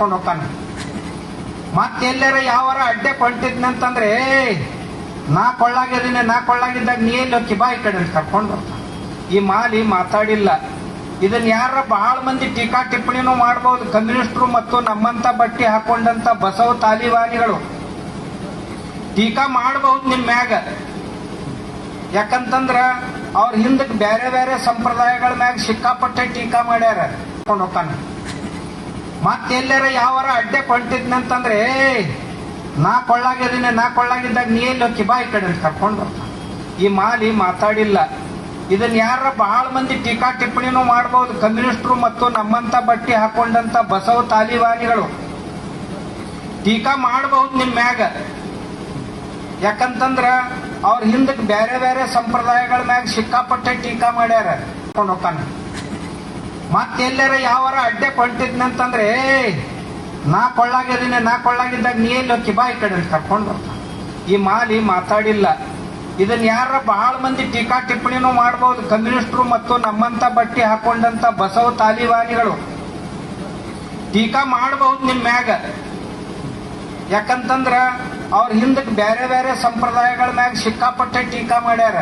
ಹೋಗ್ತಾನ ಮತ್ತೆಲ್ಲರ ಯಾವಾರ ಅಡ್ಡೆ ಕೊಂಟಿದ್ನಂತಂದ್ರೆ ನಾ ಕೊಳ್ಳಾಗಿದ್ದಾಗ ನೀ ಎಲ್ಲಿ ಹೋಗಿ ಬಾ ಈ ಕಡೆ ಅಂತ ಕರ್ಕೊಂಡು ಬರ್ತಾನ. ಈ ಮಾಲಿ ಮಾತಾಡಿಲ್ಲ. ಇದನ್ನ ಯಾರ ಬಹಳ ಮಂದಿ ಟೀಕಾ ಟಿಪ್ಪಣಿನೂ ಮಾಡಬಹುದು. ಕಮ್ಯುನಿಸ್ಟರು ಮತ್ತು ನಮ್ಮಂತ ಬಟ್ಟಿ ಹಾಕೊಂಡಂತ ಬಸವ ತಾಲಿಬಾನಿಗಳು ಟೀಕಾ ಮಾಡಬಹುದು ನಿಮ್ ಮ್ಯಾಗ. ಯಾಕಂತಂದ್ರ ಅವ್ರ ಹಿಂದಕ್ಕೆ ಬೇರೆ ಬೇರೆ ಸಂಪ್ರದಾಯಗಳ ಮ್ಯಾಗ ಸಿಕ್ಕಾಪಟ್ಟೆ ಟೀಕಾ ಮಾಡ್ಯಾರ. ಹೋಗ್ತಾನ ಮತ್ತೆಲ್ಲರ ಯಾವಾರ ಅಡ್ಡೆ ಕೊಂಟಿದ್ನಂತಂದ್ರೆ ನಾ ಕೊಳ್ಳಾಗಿದ್ದಾಗ ನೀ ಎಲ್ಲಿ ಹೋಗಿ ಬಾ ಈ ಕಡೆ ಅಂತ ಕರ್ಕೊಂಡು ಬರ್ತಾನ. ಈ ಮಾಲಿ ಮಾತಾಡಿಲ್ಲ. ಇದನ್ನ ಯಾರ ಬಹಳ ಮಂದಿ ಟೀಕಾ ಟಿಪ್ಪಣಿನೂ ಮಾಡಬಹುದು. ಕಮ್ಯುನಿಸ್ಟರು ಮತ್ತು ನಮ್ಮಂತ ಬಟ್ಟಿ ಹಾಕೊಂಡಂತ ಬಸವ ತಾಲಿಬಾನಿಗಳು ಟೀಕಾ ಮಾಡಬಹುದು ನಿಮ್ ಮ್ಯಾಗ. ಯಾಕಂತಂದ್ರ ಅವ್ರ ಹಿಂದಕ್ಕೆ ಬೇರೆ ಬೇರೆ ಸಂಪ್ರದಾಯಗಳ ಮ್ಯಾಗ ಸಿಕ್ಕಾಪಟ್ಟೆ ಟೀಕಾ ಮಾಡ್ಯಾರ. ಹೋಗ್ತಾನ ಮತ್ತೆಲ್ಲರ ಯಾವಾರ ಅಡ್ಡೆ ಕೊಂಟಿದ್ನಂತಂದ್ರೆ ನಾ ಕೊಳ್ಳಾಗಿದ್ದಾಗ ನೀ ಎಲ್ಲಿ ಹೋಗಿ ಬಾ ಈ ಕಡೆ ಅಂತ ಕರ್ಕೊಂಡು ಬರ್ತಾನ. ಈ ಮಾಲಿ ಮಾತಾಡಿಲ್ಲ. ಇದನ್ನ ಯಾರ ಬಹಳ ಮಂದಿ ಟೀಕಾ ಟಿಪ್ಪಣಿನೂ ಮಾಡಬಹುದು. ಕಮ್ಯುನಿಸ್ಟರು ಮತ್ತು ನಮ್ಮಂತ ಬಟ್ಟಿ ಹಾಕೊಂಡಂತ ಬಸವ ತಾಲಿಬಾನಿಗಳು ಟೀಕಾ ಮಾಡಬಹುದು ನಿಮ್ ಮ್ಯಾಗ. ಯಾಕಂತಂದ್ರ ಅವ್ರ ಹಿಂದಕ್ಕೆ ಬೇರೆ ಬೇರೆ ಸಂಪ್ರದಾಯಗಳ ಮ್ಯಾಗ ಸಿಕ್ಕಾಪಟ್ಟೆ ಟೀಕಾ ಮಾಡ್ಯಾರ.